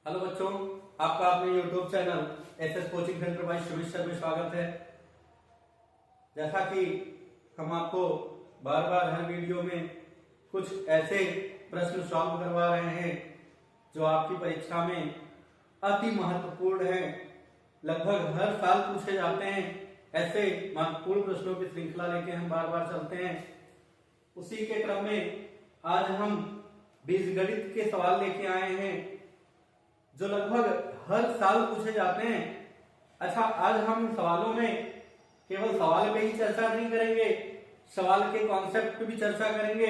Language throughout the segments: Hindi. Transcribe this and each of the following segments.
हेलो बच्चों, आपका अपने YouTube channel SS coaching centre by Sumit sir में स्वागत है। जैसा कि हम आपको बार बार हर वीडियो में कुछ ऐसे प्रश्न सॉल्व करवा रहे हैं जो आपकी परीक्षा में अति महत्वपूर्ण हैं, लगभग हर साल पूछे जाते हैं। ऐसे महत्वपूर्ण प्रश्नों की श्रृंखला लेके हम बार बार चलते हैं। उसी के क्रम में आज हम बीजगणित के सवाल लेके आए हैं जो लगभग हर साल पूछे जाते हैं। अच्छा, आज हम सवालों में केवल सवाल पे ही चर्चा नहीं करेंगे, सवाल के कॉन्सेप्ट पे भी चर्चा करेंगे।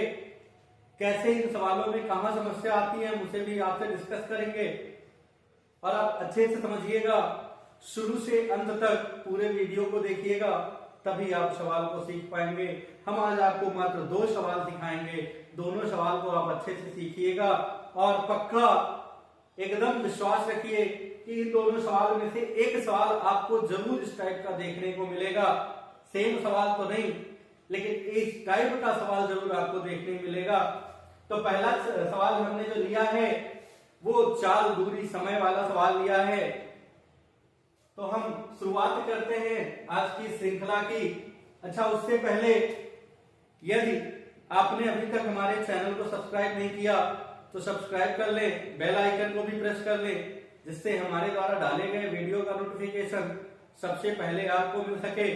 कैसे इन सवालों में कहां समस्या आती है उसे भी आपसे डिस्कस करेंगे। और आप अच्छे से समझिएगा, शुरू से अंत तक पूरे वीडियो को देखिएगा, तभी आप सवाल को सीख पाएंगे। हम आज आपको मात्र 2 सवाल सिखाएंगे, दोनों सवाल को आप अच्छे से सीखिएगा और पक्का एकदम विश्वास रखिए कि इन दोनों सवाल में से एक सवाल आपको जरूर इस टाइप का देखने को मिलेगा। सेम सवाल तो नहीं, लेकिन इस टाइप का सवाल जरूर आपको देखने मिलेगा। तो पहला सवाल हमने जो लिया है वो चाल, दूरी, समय वाला सवाल लिया है। तो हम शुरुआत करते हैं आज की श्रृंखला की। अच्छा, उससे पहले यदि आपने अभी तक हमारे चैनल को सब्सक्राइब नहीं किया तो सब्सक्राइब कर लें, बेल आइकन को भी प्रेस कर लें, जिससे हमारे द्वारा डाले गए वीडियो का नोटिफिकेशन सबसे पहले आपको मिल सके।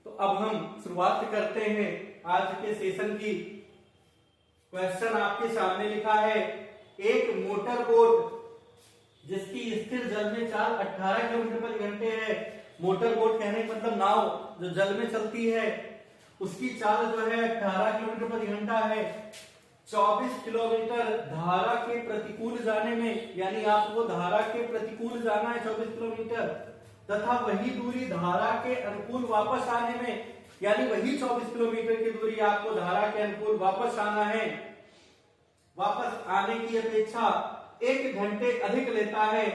तो अब हम शुरुआत करते हैं आज के सेशन की। क्वेश्चन आपके सामने लिखा है, एक मोटर बोट जिसकी स्थिर जल में चाल 18 किलोमीटर प्रति घंटे है। मोटर बोट कहने का मतलब नाव जो जल में चलती है, उसकी चाल जो है 18 किलोमीटर प्रति घंटा है। 24 किलोमीटर धारा के प्रतिकूल जाने में, यानी आपको धारा के प्रतिकूल जाना है 24 किलोमीटर, तथा वही दूरी धारा के अनुकूल वापस आने में, यानी वही 24 किलोमीटर की दूरी आपको धारा के अनुकूल वापस आना है। वापस आने की अपेक्षा 1 घंटे अधिक लेता है।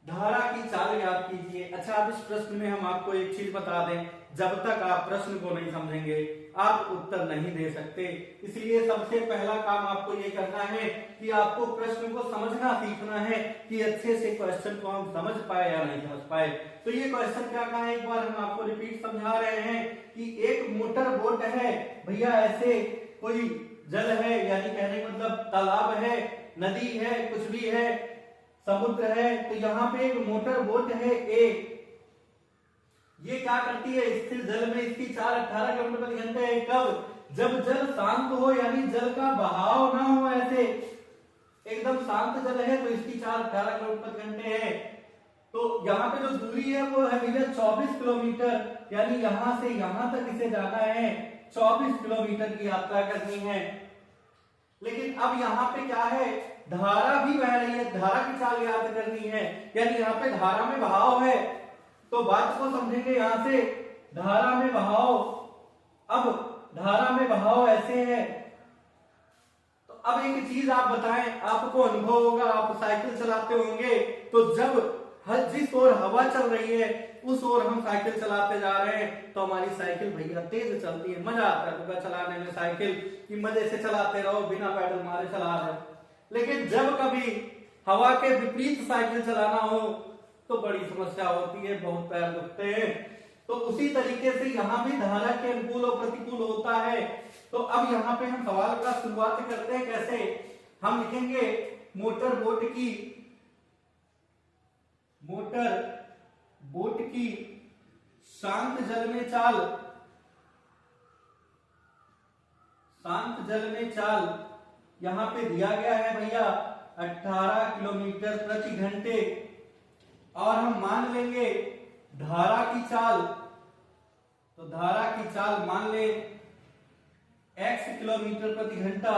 धारा की चाल याद कीजिए। अच्छा, अब इस प्रश्न में हम आपको एक चीज बता दें, जब तक आप प्रश्न को नहीं समझेंगे आप उत्तर नहीं दे सकते। इसलिए सबसे पहला काम आपको ये करना है कि आपको प्रश्न को समझना सीखना है कि अच्छे से क्वेश्चन को हम समझ पाए या नहीं समझ पाए। तो ये क्वेश्चन क्या कहा है, एक बार हम आपको रिपीट समझा रहे हैं कि एक मोटर बोट है। भैया ऐसे कोई जल है, यानी कहने का मतलब तालाब है, नदी है, कुछ भी है, समुद्र है, तो यहाँ पे एक मोटर बोट है ए। ये क्या करती है, स्थिर जल में इसकी चाल 18 किलोमीटर प्रति घंटे है। कब? जब जल शांत हो, यानी जल का बहाव ना हो, ऐसे एकदम शांत जल है तो इसकी चाल 18 किलोमीटर प्रति घंटे है। तो यहाँ पे जो दूरी है वो है भैया 24 किलोमीटर, यानी यहां से यहां तक इसे जाना है, 24 किलोमीटर की यात्रा करनी है। लेकिन अब यहाँ पे क्या है, धारा भी बह रही है, धारा की चाल याद करनी है, यानी यहाँ पे धारा में बहाव है। तो बात को समझेंगे यहां से, धारा में बहाव। अब धारा में बहाव ऐसे है, तो अब एक चीज आप बताएं, आपको अनुभव होगा, आप साइकिल चलाते होंगे, तो जब जिस ओर हवा चल रही है उस ओर हम साइकिल चलाते जा रहे हैं तो हमारी साइकिल भैया तेज चलती है, मजा आता है चलाने में साइकिल की, मजे से चलाते रहो, बिना पैडल मारे चला रहे। लेकिन जब कभी हवा के विपरीत साइकिल चलाना हो तो बड़ी समस्या होती है, बहुत पैर दुखते हैं। तो उसी तरीके से यहाँ भी धारा के अनुकूल और प्रतिकूल होता है। तो अब यहाँ पे हम सवाल का शुरुआत करते हैं। कैसे? हम लिखेंगे मोटर बोट की शांत जल में चाल यहाँ पे दिया गया है भैया 18 किलोमीटर प्रति घंटे, और हम मान लेंगे धारा की चाल, तो धारा की चाल मान ले x किलोमीटर प्रति घंटा,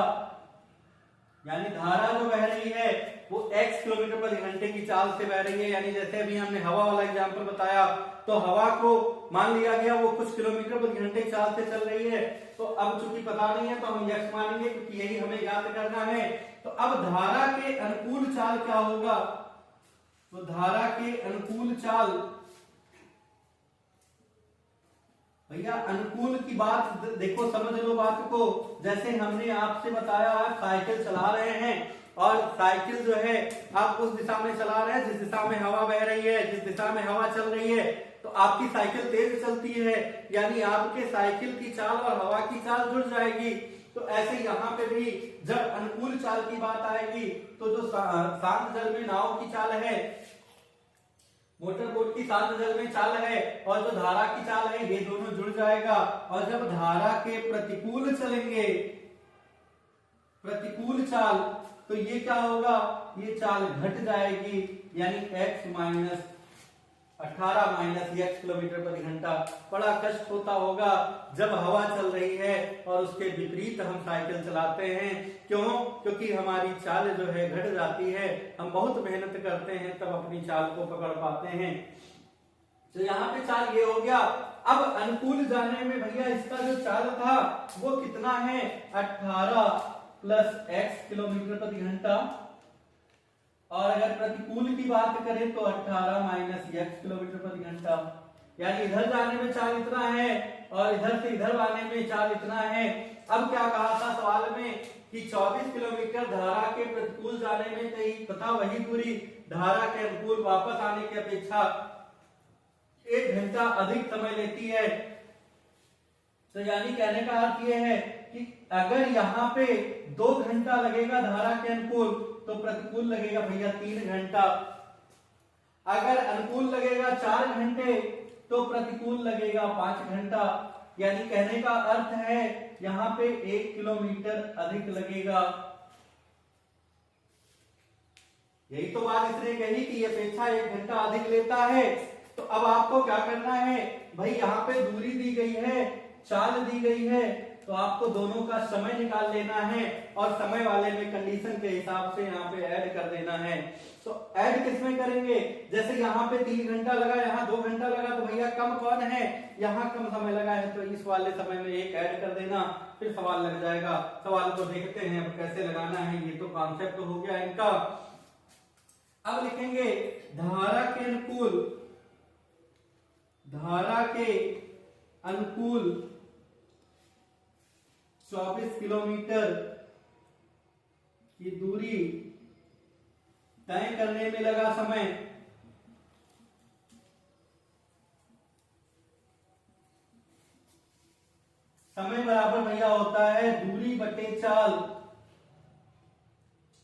यानी धारा जो बह रही है वो x किलोमीटर प्रति घंटे की चाल से बह रही है। यानी जैसे अभी हमने हवा वाला एग्जांपल बताया, तो हवा को मान लिया गया वो कुछ किलोमीटर प्रति घंटे की चाल से चल रही है। तो अब चूंकि पता नहीं है तो हम x मानेंगे, क्योंकि यही हमें याद करना है। तो अब धारा के अनुकूल चाल क्या होगा, तो धारा के अनुकूल चाल भैया, अनुकूल की बात देखो, समझ लो बात को। जैसे हमने आपसे बताया, आप साइकिल चला रहे हैं और साइकिल जो है आप उस दिशा में चला रहे हैं जिस दिशा में हवा बह रही है, जिस दिशा में हवा चल रही है, तो आपकी साइकिल तेज चलती है, यानी आपके साइकिल की चाल और हवा की चाल जुड़ जाएगी। तो ऐसे यहाँ पे भी जब अनुकूल चाल की बात आएगी तो जो शांत जल में नाव की चाल है, मोटर बोट की शांत जल में चाल है, और जो धारा की चाल है, ये दोनों जुड़ जाएगा। और जब धारा के प्रतिकूल चलेंगे, प्रतिकूल चाल, तो ये क्या होगा, ये चाल घट जाएगी, यानी x minus 18 minus x kilometre प्रति घंटा। बड़ा कष्ट होता होगा जब हवा चल रही है और उसके विपरीत हम साइकिल चलाते हैं। क्यों? क्योंकि हमारी चाल जो है घट जाती है, हम बहुत मेहनत करते हैं तब अपनी चाल को पकड़ पाते हैं। तो यहाँ पे चाल ये हो गया। अब अनुकूल जाने में भैया इसका जो चाल था वो कितना है, 18 प्लस x किलोमीटर प्रति घंटा, और अगर प्रतिकूल की बात करें तो 18 माइनस x किलोमीटर प्रति घंटा, यानी इधर जाने में चाल इतना है और इधर से इधर आने में चाल इतना है। अब क्या कहा था सवाल में कि 24 किलोमीटर धारा के प्रतिकूल जाने में तथा वही दूरी धारा के अनुकूल वापस आने की अपेक्षा 1 घंटा अधिक समय लेती है। तो यानी कहने का अर्थ यह है कि अगर यहाँ पे 2 घंटा लगेगा धारा के अनुकूल तो प्रतिकूल लगेगा भैया 3 घंटा। अगर अनुकूल लगेगा 4 घंटे तो प्रतिकूल लगेगा 5 घंटा। यानी कहने का अर्थ है यहाँ पे 1 किलोमीटर अधिक लगेगा। यही तो बात इसने कही कि ये अपेक्षा 1 घंटा अधिक लेता है। तो अब आपको क्या करना है भाई, यहाँ पे दूरी दी गई है, चाल दी गई है, तो आपको दोनों का समय निकाल लेना है और समय वाले में कंडीशन के हिसाब से यहाँ पे ऐड कर देना है। तो ऐड किसमें करेंगे, जैसे यहाँ पे 3 घंटा लगा, यहाँ 2 घंटा लगा, तो भैया कम कौन है, यहाँ कम समय लगा है, तो इस वाले समय में 1 ऐड कर देना, फिर सवाल लग जाएगा। सवाल को देखते हैं अब कैसे लगाना है, ये तो कॉन्सेप्ट हो गया इनका। अब लिखेंगे धारा के अनुकूल, धारा के अनुकूल 24 किलोमीटर की दूरी तय करने में लगा समय, समय बराबर भैया होता है दूरी बटे चाल।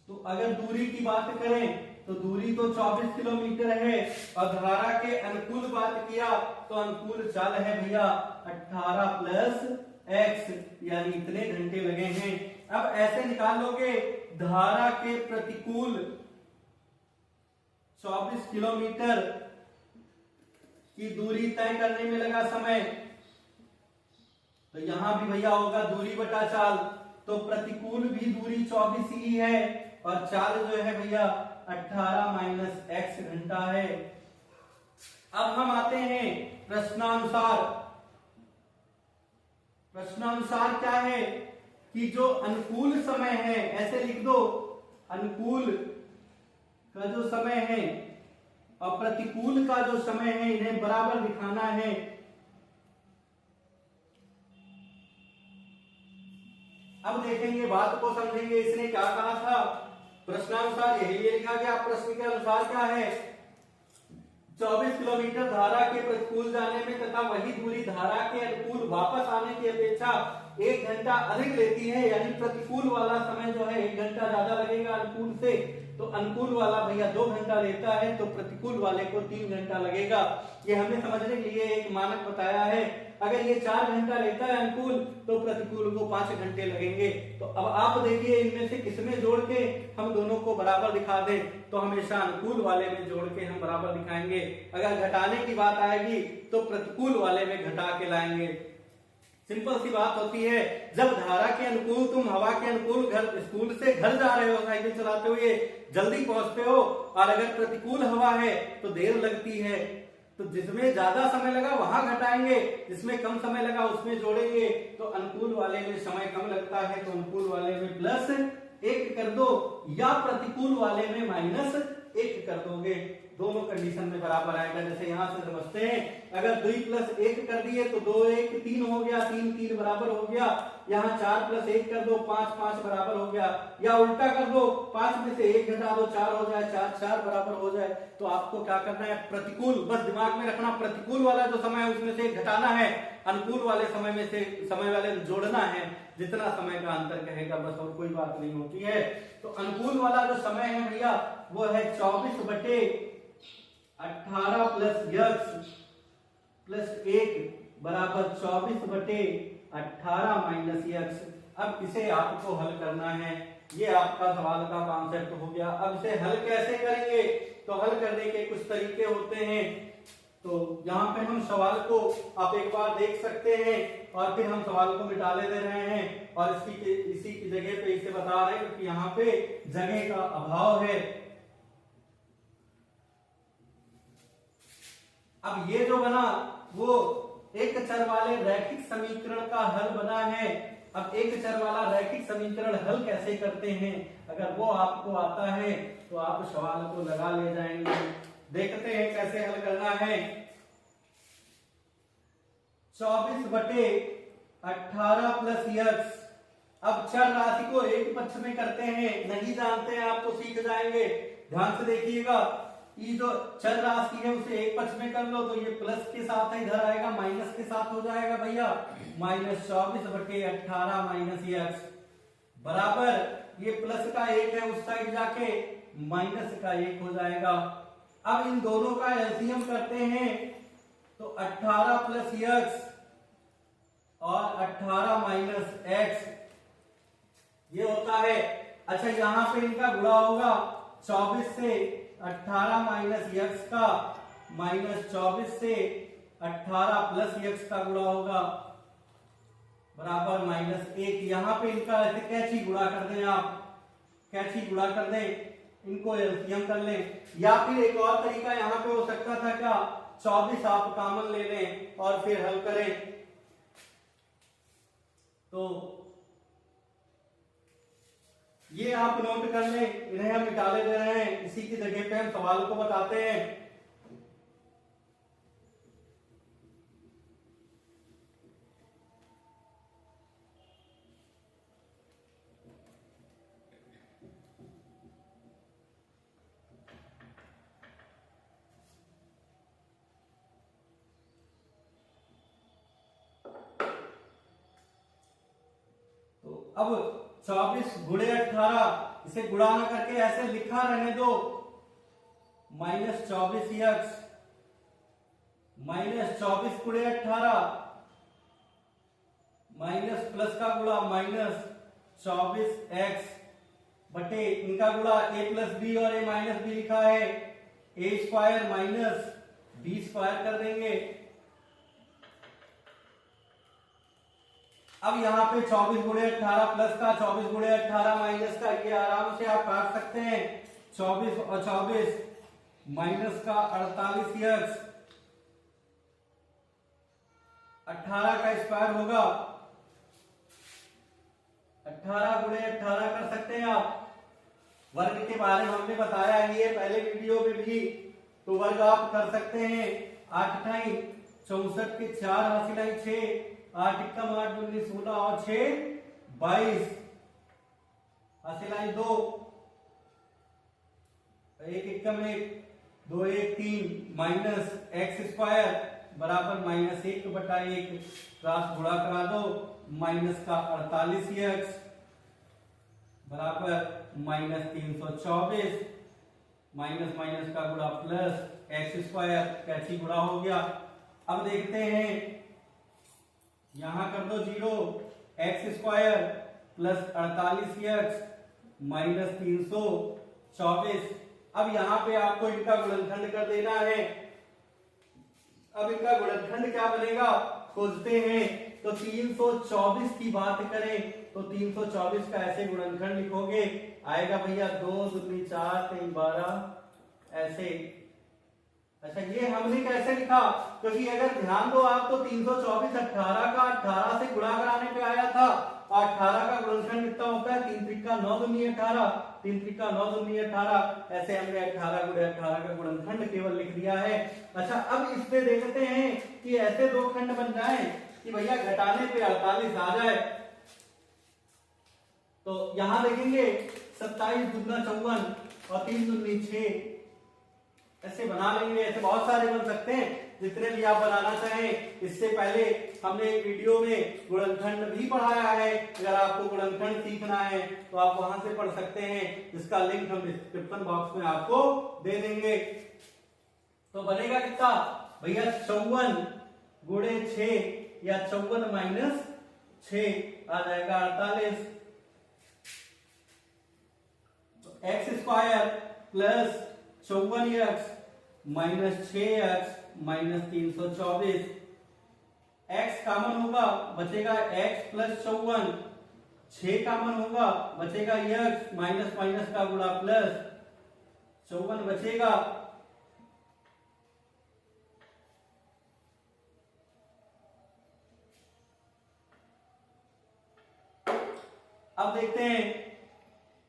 तो अगर दूरी की बात करें तो दूरी तो 24 किलोमीटर है और धारा के अनुकूल बात किया तो अनुकूल चाल है भैया 18 प्लस x, यानी इतने घंटे लगे हैं। अब ऐसे निकाल लोगे धारा के प्रतिकूल 24 किलोमीटर की दूरी तय करने में लगा समय, तो यहां भी भैया होगा दूरी बटा चाल, तो प्रतिकूल भी दूरी 24 ही है और चाल जो है भैया 18 माइनस x घंटा है। अब हम आते हैं प्रश्नानुसार। प्रश्नानुसार क्या है कि जो अनुकूल समय है, ऐसे लिख दो, अनुकूल का जो समय है और प्रतिकूल का जो समय है इन्हें बराबर दिखाना है। अब देखेंगे, बात को समझेंगे, इसने क्या कहा था, प्रश्नानुसार यही लिखा गया। प्रश्न के अनुसार क्या है, 24 किलोमीटर धारा के प्रतिकूल जाने में तथा वही दूरी धारा के अनुकूल वापस आने की अपेक्षा 1 घंटा अधिक लेती है, यानी प्रतिकूल वाला समय जो है 1 घंटा ज्यादा लगेगा अनुकूल से, तो अनुकूल वाला भैया 2 घंटा लेता है, तो प्रतिकूल वाले को 3 घंटा लगेगा। ये हमने समझने के लिए एक मानक बताया है। अगर ये 4 घंटा लेता है अनुकूल तो प्रतिकूल को 5 घंटे लगेंगे। तो अब आप देखिए इनमें से किसमें जोड़ के हम दोनों को बराबर दिखा दें, तो हमेशा अनुकूल वाले में जोड़ के हम बराबर दिखाएंगे। अगर घटाने की बात आएगी तो प्रतिकूल वाले में घटा के लाएंगे। सिंपल सी बात होती है, जब धारा के अनुकूल तुम हवा के अनुकूल घर स्कूल से घर जा रहे हो साइकिल चलाते हुए, जल्दी पहुंचते हो, और अगर प्रतिकूल हवा है तो देर लगती है, तो जिसमें ज्यादा समय लगा वहां घटाएंगे, जिसमें कम समय लगा उसमें जोड़ेंगे। तो अनुकूल वाले में समय कम लगता है तो अनुकूल वाले में +1 कर दो, या प्रतिकूल वाले में 1 कर दोगे दोनों कंडीशन में बराबर आएगा। जैसे यहां से समझते हैं, अगर 2 प्लस 1 कर दिए तो 2 1 3 हो गया, 3 3 बराबर हो गया। यहाँ 4 प्लस 1 कर दो 5 5 बराबर हो गया, या उल्टा कर दो 5 में से 1 घटा दो 4 हो जाए, 4 4 बराबर हो जाए। तो आपको क्या करना है, प्रतिकूल, बस दिमाग में रखना, प्रतिकूल वाला जो समय है उसमें से घटाना है, अनुकूल वाले समय में से समय वाले जोड़ना है, जितना समय का अंतर कहेगा बस, और कोई बात नहीं होती है। तो अनुकूल वाला जो समय है भैया वो है 24/18 प्लस x प्लस 1 बराबर 24/18 माइनस x। अब इसे आपको हल करना है, ये आपका सवाल का कॉन्सेप्ट हो गया। अब इसे हल कैसे करेंगे, तो हल करने के कुछ तरीके होते हैं। तो यहाँ पे हम सवाल को आप एक बार देख सकते हैं और फिर हम सवाल को मिटा ले दे रहे हैं और इसी की जगह पे इसे बता रहे हैं कि यहाँ पे जगह का अभाव है। अब ये जो बना वो एक चर वाले रैखिक समीकरण का हल बना है। अब एक चर वाला रैखिक समीकरण हल कैसे करते हैं, अगर वो आपको आता है तो आप सवाल को लगा ले जाएंगे। देखते हैं कैसे हल करना है। 24/18 प्लस x। अब चर राशि को एक पक्ष में करते हैं, नहीं जानते हैं आप तो सीख जाएंगे। ध्यान से देखिएगा, ये जो चर राशि है उसे एक पक्ष में कर लो तो ये प्लस के साथ है, इधर आएगा माइनस के साथ हो जाएगा भैया, -24/18 माइनस x बराबर ये प्लस का 1 है उस साइड जाके माइनस का 1 हो जाएगा। अब इन दोनों का एलसीएम करते हैं तो 18 प्लस x और 18 माइनस x ये होता है। अच्छा यहाँ पे इनका गुणा होगा 24 से 18 माइनस x का, -24 से 18 प्लस x का गुणा होगा बराबर -1। यहाँ पे इनका ऐसे कैची गुणा कर दें, आप कैची गुणा कर दें, इनको एलसीएम कर लें। या फिर एक और तरीका यहाँ पे हो सकता था क्या, 24 आप कॉमन ले लें और फिर हल करें। तो ये आप नोट कर लें, इन्हें हम निकाले दे रहे हैं, इसी की जगह पे हम सवाल को बताते हैं। अब 24 गुणे 18 इसे गुणा ना करके ऐसे लिखा रहने दो, -24x -24 गुणे 18 माइनस प्लस का गुणा -24x बटे इनका गुणा a प्लस बी और a माइनस बी लिखा है, a square minus B square कर देंगे। अब यहाँ पे 24 गुणे 18 प्लस का 24 गुणे 18 माइनस का, ये आराम से आप काट सकते हैं। 24 और 24 माइनस का 48x, 18 का स्क्वायर होगा, 18 गुणे 18 कर सकते हैं आप। वर्ग के बारे में हमने बताया ही है पहले वीडियो में भी, तो वर्ग आप कर सकते हैं। 8 × 64 के 4 हासिल 6, 8 × 8 × 16 और 6 22 हासिल 2, 1 × 1 2 1 3 माइनस x स्क्वायर बराबर -1 बटा 1, क्रॉस गुणा करा दो, माइनस का 48x बराबर -324, माइनस माइनस का गुणा प्लस x स्क्वायर, कैची गुणा हो गया। अब देखते हैं, यहां कर दो 0, x square plus 48x minus 324। अब यहां पे आपको इनका गुणनखंड कर देना है। अब इनका गुणनखंड क्या बनेगा खोजते हैं, तो 324 की बात करें तो 324 का ऐसे गुणनखंड लिखोगे, आएगा भैया 2 दूनी 4 3 12, ऐसे अच्छा ये हमने कैसे लिखा, क्योंकि अगर ध्यान दो आप तो 324 18 का 18 से गुणा कराने पे आया था, और 18 का गुणनखंड कितना होता है, 3 त्रिका 9 दूनी 18, 3 त्रिका 9 दूनी 18, ऐसे हमने 18 गुणे 18 का गुणनखंड केवल लिख दिया है। अच्छा अब इससे देखते हैं कि ऐसे दो खंड बन जाए कि भैया घटाने पे 48 आ जाए। तो यहां देखेंगे 27 दूना 54 और 3 दूनी 6, ऐसे बना लेंगे। ऐसे बहुत सारे बन सकते हैं, जितने भी आप बनाना चाहें। इससे पहले हमने एक वीडियो में गुणनखंड भी पढ़ाया है, अगर आपको गुणनखंड सीखना है तो आप वहां से पढ़ सकते हैं, जिसका लिंक हम डिस्क्रिप्शन बॉक्स में आपको दे देंगे। तो बनेगा कितना भैया, 54 गुणे 6 या 54 माइनस 6 आ जाएगा 48। X square plus 54x minus 6x minus 324, x common होगा बचेगा x प्लस 54, 6 कॉमन होगा बचेगा x माइनस माइनस का गुणा प्लस 54 बचेगा। अब देखते हैं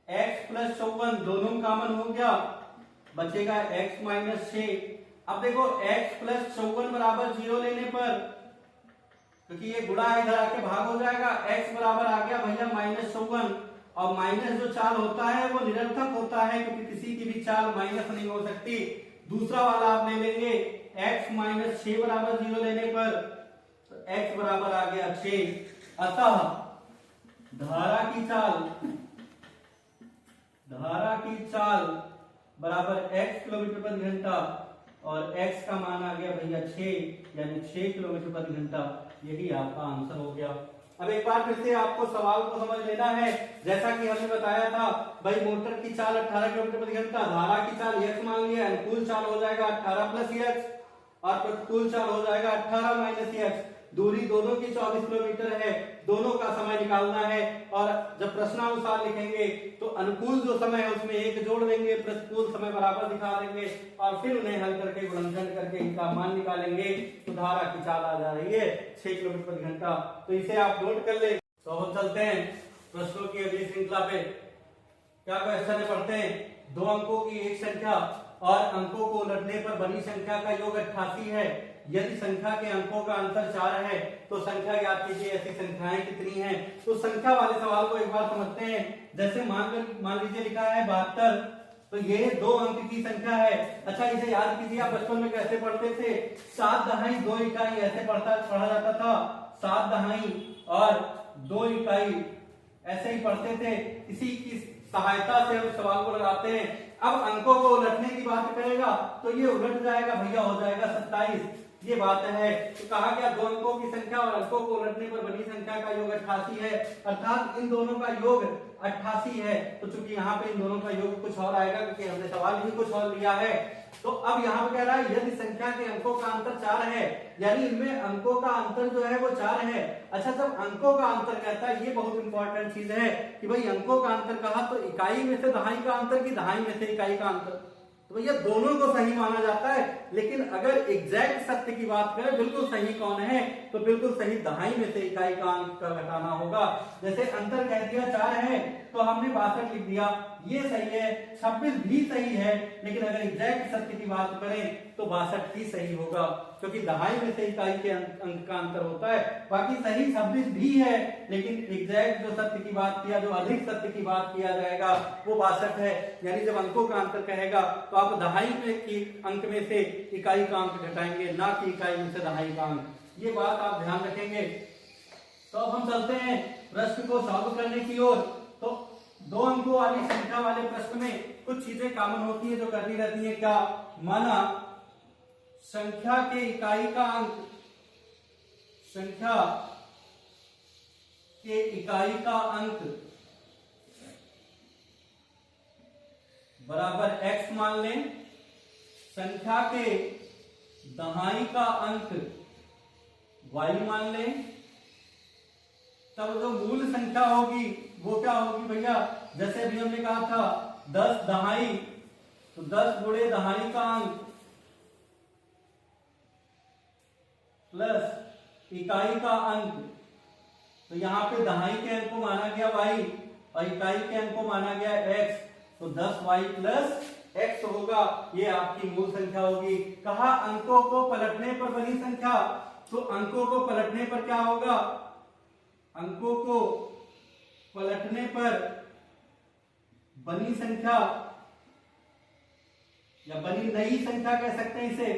x प्लस 54 दोनों कॉमन हो गया, बचेगा x माइनस 6। अब देखो x प्लस 54 बराबर 0 लेने पर, क्योंकि ये गुणा इधर आके भाग हो जाएगा, x बराबर आ गया भैया माइनस 54, और माइनस जो चाल होता है वो निरर्थक होता है, क्योंकि किसी की भी चाल माइनस नहीं हो सकती। दूसरा वाला आप ले लेंगे x माइनस 6 बराबर 0 लेने पर, तो x बराबर आ गया 6। अतः धारा की चाल बराबर x किलोमीटर प्रति घंटा, और x का मान आ गया भैया 6, यानी 6 किलोमीटर प्रति घंटा। यही आपका आंसर हो गया। अब एक बार फिर से आपको सवाल को समझ लेना है। जैसा कि हमने बताया था भाई, मोटर की चाल 18 किलोमीटर प्रति घंटा, धारा की चाल x मान लिया, अनुकूल चाल हो जाएगा 18 प्लस x, और प्रतिकूल चाल हो जाएगा 18 माइनस x। दूरी दोनों की 24 किलोमीटर है, दोनों का समय निकालना है, और जब प्रश्नानुसार लिखेंगे तो अनुकूल जो समय है उसमें 1 जोड़ देंगे, प्रतिकूल समय बराबर दिखा देंगे, और फिर उन्हें हल करके गुणनखंड करके इनका मान निकालेंगे। तो धारा की चाल आ जा रही है 6 किलोमीटर प्रति घंटा। तो इसे आप नोट कर ले। तो हम चलते हैं प्रश्नों की अगली श्रृंखला पे। क्या क्वेश्चन है पढ़ते हैं। 2 अंकों की एक संख्या और अंकों को उलटने पर बनी संख्या का योग 88 है। यदि संख्या के अंकों का अंतर 4 है तो संख्या ज्ञात कीजिए। ऐसी संख्याएं कितनी हैं? तो संख्या वाले सवाल को एक बार समझते हैं। जैसे मान लीजिए लिखा है 72, तो ये 2 अंक की संख्या है। अच्छा इसे याद कीजिए, आप बचपन में कैसे पढ़ते थे? 7 दहाई 2 इकाई ऐसे पढ़ा जाता था। 7 दहाई और 2 इकाई ऐसे ही पढ़ते थे। इसी की सहायता से हम सवाल को लगाते हैं। अब अंकों को उलटने की बात करेगा तो ये उलट जाएगा भैया, हो जाएगा 27। ये बात है। तो कहा गया 2 अंकों की संख्या और अंकों को उलटने पर बनी संख्या का योग 88 है, अर्थात इन दोनों का योग 88 है। तो चूंकि यहाँ पे इन दोनों का योग कुछ और आएगा, क्योंकि हमने सवाल भी कुछ और लिया है। तो अब यहाँ पे कह रहा है यदि संख्या के अंकों का अंतर 4 है, यानी इनमें अंकों का अंतर जो है वो 4 है। अच्छा, जब अंकों का अंतर कहता है, ये बहुत इंपॉर्टेंट चीज है कि भाई अंकों का अंतर कहा तो इकाई में से दहाई का अंतर की दहाई में से इकाई का अंतर, तो भैया दोनों को सही माना जाता है। लेकिन अगर एग्जैक्ट सत्य की बात करें, बिल्कुल सही कौन है, तो बिल्कुल सही दहाई में से इकाई का अंक का घटाना होगा। जैसे अंतर कह दिया 4 है तो हमने 62 लिख दिया, ये सही है। 26 भी सही है, लेकिन अगर एग्जैक्ट सत्य की बात करें तो 62 ही सही होगा, क्योंकि दहाई में से इकाई के अंक का अंतर होता है। बाकी सही 26 भी है, लेकिन एग्जैक्ट जो सत्य की बात किया, जो अधिक सत्य की बात किया जाएगा वो 62 है। यानी जब अंकों का अंतर कहेगा तो आप दहाई में की अंक में से इकाई का अंक घटाएंगे, ना कि इकाई में से दहाई का अंक। ये बात आप ध्यान रखेंगे। तो अब हम चलते हैं प्रश्न को सॉल्व करने की ओर। तो 2 अंकों वाली संख्या वाले प्रश्न में कुछ चीजें कॉमन होती है जो करनी रहती है। क्या? माना संख्या के इकाई का अंक, संख्या के इकाई का अंक बराबर x मान लें, संख्या के दहाई का अंक y मान लें, तब जो मूल संख्या होगी वो क्या होगी भैया? जैसे अभी हमने कहा था 10 दहाई, तो 10 गुणे दहाई का अंक प्लस इकाई का अंक, तो यहाँ पे दहाई के अंक को माना गया y और इकाई के अंक को माना गया x, तो 10y प्लस x होगा। ये आपकी मूल संख्या होगी। कहा अंकों को पलटने पर बनी संख्या, तो अंकों को पलटने पर क्या होगा, अंकों को पलटने पर बनी संख्या या बनी नई संख्या कह सकते हैं इसे,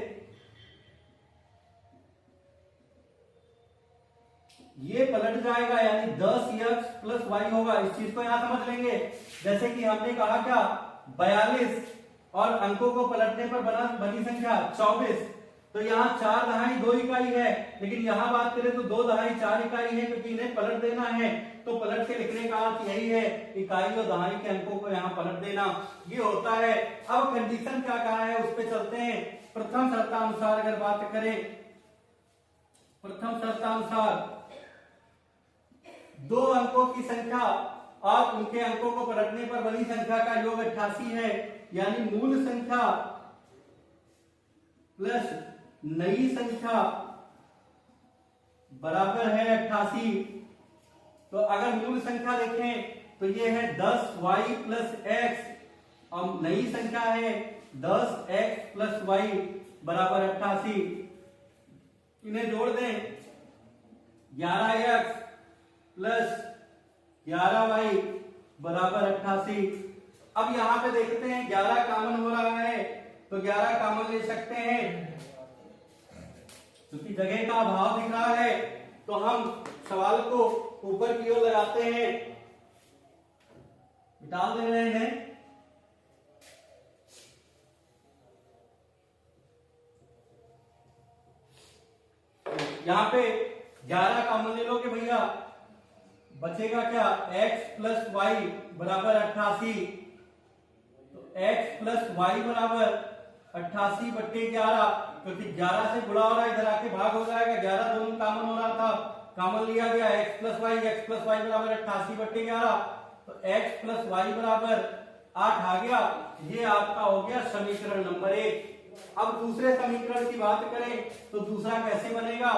ये पलट जाएगा यानी 10x प्लस वाई होगा। इस चीज को यहां समझ लेंगे। जैसे कि हमने कहा क्या 42 और अंकों को पलटने पर बनी संख्या 24, तो यहाँ 4 दहाई 2 इकाई है, लेकिन यहाँ बात करें तो 2 दहाई 4 इकाई है, क्योंकि इन्हें पलट देना है। तो पलट के लिखने का अर्थ यही है, इकाई और दहाई के अंकों को यहाँ पलट देना, ये होता है। अब कंडीशन क्या कहा है उस पर चलते हैं। प्रथम शर्तानुसार अगर बात करें, प्रथम शर्तानुसार 2 अंकों की संख्या और उनके अंकों को पलटने पर बनी संख्या का योग 88 है, यानी मूल संख्या प्लस नई संख्या बराबर है 88। तो अगर मूल संख्या देखें तो ये है 10y प्लस x और नई संख्या है 10x प्लस y बराबर 88। इन्हें जोड़ दें, 11x प्लस 11y बराबर 88। अब यहां पे देखते हैं 11 कॉमन हो रहा है, तो 11 कॉमन ले सकते हैं। क्योंकि जगह का अभाव दिख रहा है तो हम सवाल को ऊपर की ओर लगाते हैं, डाल दे रहे हैं। यहां पे 11 कॉमन ले लोगे भैया, बचेगा क्या x प्लस वाई बराबर 88। तो x प्लस वाई बराबर 88/11, क्योंकि 11 से गुणा हो रहा है, इधर आके भाग हो जाएगा। 11 दोनों कॉमन हो रहा था, कॉमन लिया गया x प्लस वाई बराबर 88/11, तो x प्लस वाई बराबर 8 आ गया। ये आपका हो गया समीकरण नंबर 1। अब दूसरे समीकरण की बात करें तो दूसरा कैसे बनेगा।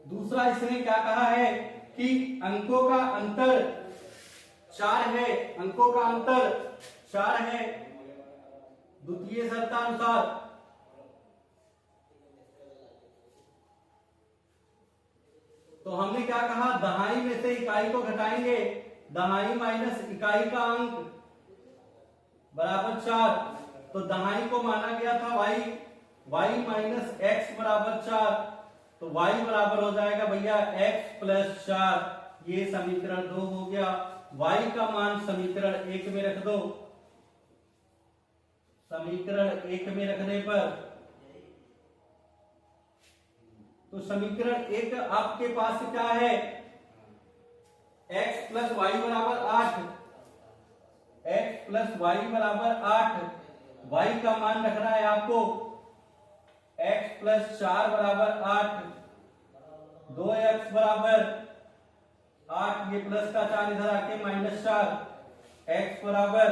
दूसरा इसने क्या कहा है कि अंकों का अंतर 4 है, अंकों का अंतर 4 है द्वितीय शर्तानुसार। तो हमने क्या कहा, दहाई में से इकाई को घटाएंगे, दहाई माइनस इकाई का अंक बराबर 4। तो दहाई को माना गया था y माइनस x बराबर 4, तो y बराबर हो जाएगा भैया x प्लस 4। ये समीकरण 2 हो गया। y का मान समीकरण 1 में रख दो। समीकरण 1 में रखने पर तो समीकरण 1 आपके पास क्या है, x प्लस वाई बराबर 8, x प्लस वाई बराबर 8, y का मान रखना है आपको x प्लस 4 बराबर 8, 2x बराबर 8, ये प्लस का 4 इधर आके माइनस 4, x बराबर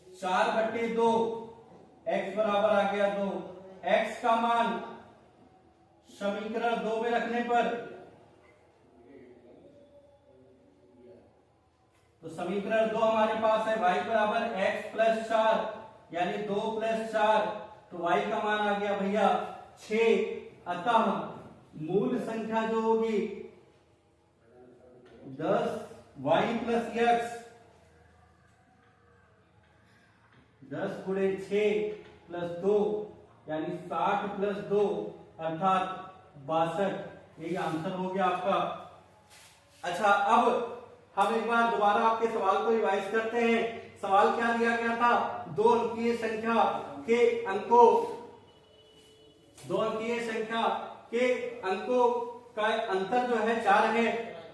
4/2, x बराबर आ गया 2। x का मान समीकरण 2 में रखने पर तो समीकरण 2 हमारे पास है y बराबर x प्लस 4, यानी 2 प्लस 4, तो y का मान आ गया भैया 6। अतः मूल संख्या जो होगी 10y प्लस x, 10 गुणे 6 प्लस 2 यानी 60 प्लस 2 अर्थात 62। यही आंसर हो गया आपका। अच्छा, अब हम एक बार दोबारा आपके सवाल को रिवाइज करते हैं। सवाल क्या दिया गया था, 2 अंकीय संख्या के अंकों, 2 अंकीय संख्या के अंकों का अंतर जो है 4 है।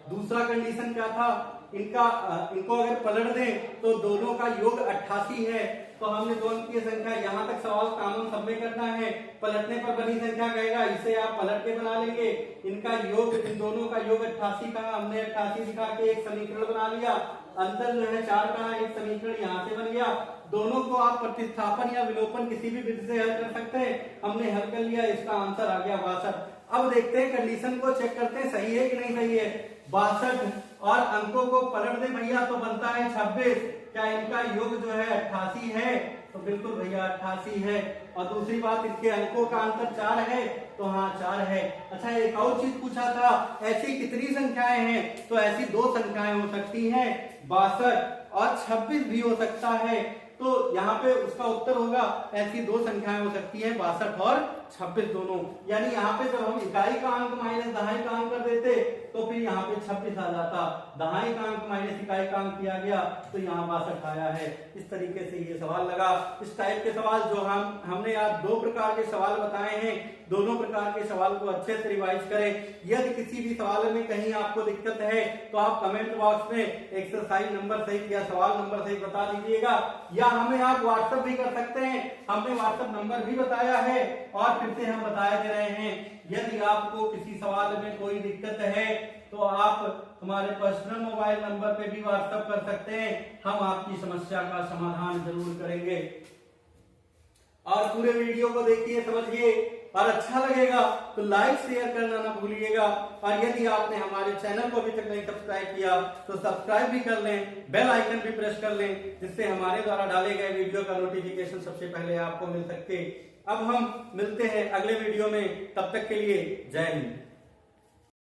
दूसरा कंडीशन क्या था, इनको अगर पलट दें तो दोनों का योग 88 है। तो हमने 2 अंकीय संख्या, यहां तक सवाल कानून सब में करना है। पलटने पर बनी संख्या कहेगा, इसे आप पलट के बना लेंगे। इनका योग, इन दोनों का योग 88 का हमने 88 दिखा के एक समीकरण बना लिया। अंतर जो है 4 का एक समीकरण यहाँ से बन गया। दोनों को आप प्रतिस्थापन या विलोपन किसी भी विधि से हल कर सकते हैं। हमने हल कर लिया, इसका आंसर आ गया 62। अब देखते हैं कंडीशन को चेक करते हैं सही है कि नहीं सही है। 62 और अंकों को पलट दे भैया तो बनता है 26। क्या इनका योग जो है 88 है? तो बिल्कुल भैया 88 है। और दूसरी बात, इसके अंकों का अंतर 4 है, तो हाँ 4 है। अच्छा, एक और चीज पूछा था, ऐसी कितनी संख्याएं हैं? तो ऐसी 2 संख्याएं हो सकती हैं, 62 और 26 भी हो सकता है। तो यहाँ पे उसका उत्तर होगा ऐसी 2 संख्याएं हो सकती हैं, 62 और 26 दोनों। यानी यहाँ पे जब हम इकाई का अंक माइनस दहाई का अंक कर देते तो फिर यहाँ पे 26 आ जाता। दहाई का अंक माइनस इकाई का अंक किया गया तो यहाँ 62 आया है। इस तरीके से ये सवाल लगा। इस टाइप के सवाल जो हमने आज 2 प्रकार के सवाल बताए हैं, दोनों प्रकार के सवाल को अच्छे से रिवाइज करें। यदि किसी भी सवाल में कहीं आपको दिक्कत है तो आप कमेंट बॉक्स में एक्सरसाइज नंबर सहित या सवाल नंबर सहित बता दीजिएगा, या हमें आप व्हाट्सएप भी कर सकते हैं। हमने व्हाट्सएप नंबर भी बताया है और फिर से हम बताए दे रहे हैं। यदि आपको किसी सवाल में कोई दिक्कत है तो आप हमारे पर्सनल मोबाइल नंबर पे भी व्हाट्सएप कर सकते हैं। हम आपकी समस्या का समाधान जरूर करेंगे। और पूरे वीडियो को देखिए, समझिए, और अच्छा लगेगा तो लाइक शेयर करना ना भूलिएगा। और यदि आपने हमारे चैनल को अभी तक नहीं सब्सक्राइब किया तो सब्सक्राइब भी कर लें, बेल आइकन भी प्रेस कर लें, जिससे हमारे द्वारा डाले गए वीडियो का नोटिफिकेशन सबसे पहले आपको मिल सके। अब हम मिलते हैं अगले वीडियो में, तब तक के लिए जय हिंद।